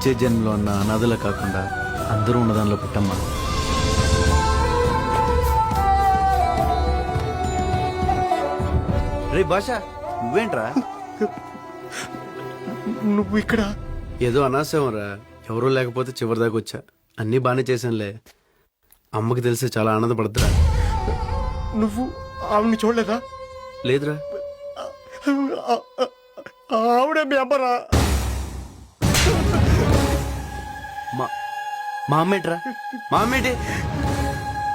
వచ్చే జన్మలో ఉన్న అనాథలా కాకుండా అందరూ ఉన్నదానిలో పుట్టమ్మా. రే భాష, నువ్వేంట్రా? నువ్వు ఇక్కడ? ఏదో అనాశంరా, ఎవరూ లేకపోతే చివరిదాకా వచ్చా. అన్నీ బాగానే చేశానులే. అమ్మకి తెలిస్తే చాలా ఆనందపడద్దురా. నువ్వు ఆవిడ్ని చూడలేదా? లేదురా. ఆవిడే మీ అమ్మరా? మా అమ్మేంట్రా? మా అమ్మేంటి?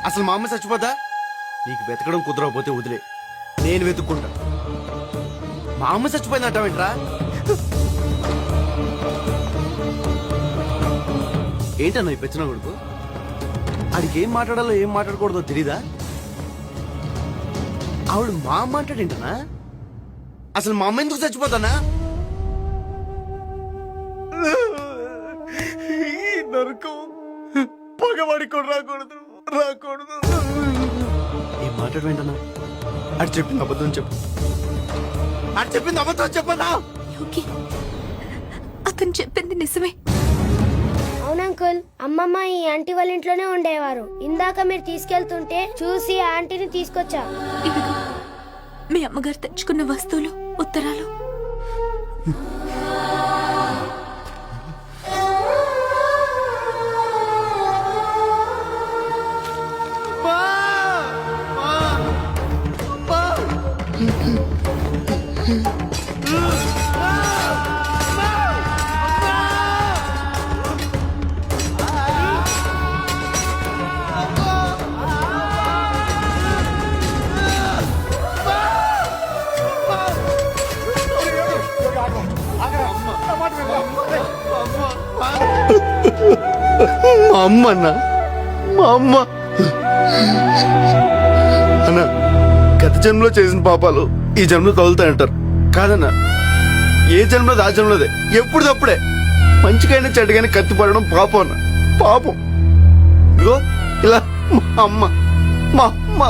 అసలు మా అమ్మ చచ్చిపోతా? నీకు వెతకడం కుదరకపోతే వదిలే, నేను వెతుక్కుంటా. మా అమ్మ చచ్చిపోయిందంటావేంట్రా? ఏంటన్నా ఈ పెచ్చిన కొడుకు? ఆడికి ఏం మాట్లాడాలో ఏం మాట్లాడకూడదో తెలీదా? ఆవిడ మా అమ్మ అంటాడేంటనా? అసలు మా అమ్మ ఎందుకు చచ్చిపోతానా? ఈ నరకం పగవాడి కూడా రాకూడదు, రాకూడదు. ఏం మాట్లాడవేంటనా? అది చెప్పింది అబద్ధం చెప్పు. అది చెప్పింది అబద్ధం చెప్పనా? యోగి, అతను చెప్పింది నిజమే. అవును అంకుల్, అమ్మమ్మ ఈ ఆంటీ వాళ్ళ ఇంట్లోనే ఉండేవారు. ఇందాక మీరు తీసుకెళ్తుంటే చూసి ఆ ఆంటీని తీసుకొచ్చా. ఇదిగో మీ అమ్మగారు తెచ్చుకున్న వస్తువులు, ఉత్తరాలు. మా అమ్మ అన్న, మా అమ్మ అన్న, గత జన్మలో చేసిన పాపాలు ఈ జన్మలో తగులుతాయంటారు కాదన్నా. ఏ జన్మలో ఆ జన్మలోదే, ఎప్పుడు తప్పుడే. మంచికైనా చెడ్డగానే కత్తి పడడం పాపం అన్న, పాపం. ఇగో ఇలా మా అమ్మ, మా అమ్మ.